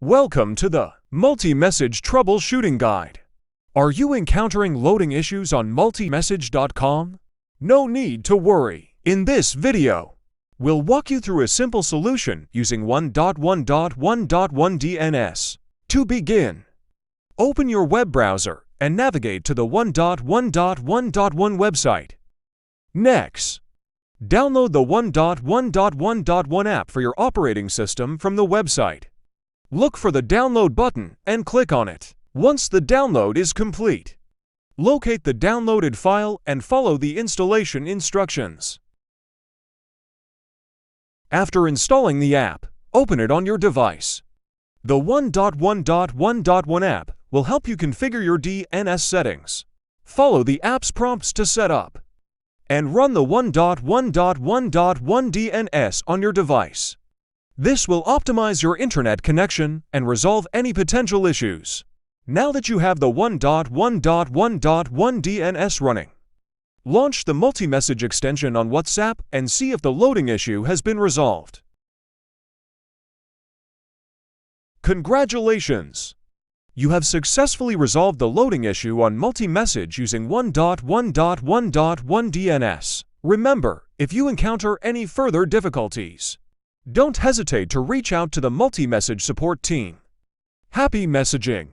Welcome to the Multi-Message Troubleshooting Guide. Are you encountering loading issues on multimessage.com? No need to worry. In this video, we'll walk you through a simple solution using 1.1.1.1 DNS. To begin, open your web browser and navigate to the 1.1.1.1 website. Next, download the 1.1.1.1 app for your operating system from the website. Look for the download button and click on it. Once the download is complete, locate the downloaded file and follow the installation instructions. After installing the app, open it on your device. The 1.1.1.1 app will help you configure your DNS settings. Follow the app's prompts to set up, and run the 1.1.1.1 DNS on your device. This will optimize your internet connection and resolve any potential issues. Now that you have the 1.1.1.1 DNS running, launch the multi-message extension on WhatsApp and see if the loading issue has been resolved. Congratulations! You have successfully resolved the loading issue on multi-message using 1.1.1.1 DNS. Remember, if you encounter any further difficulties, don't hesitate to reach out to the multi-message support team. Happy messaging!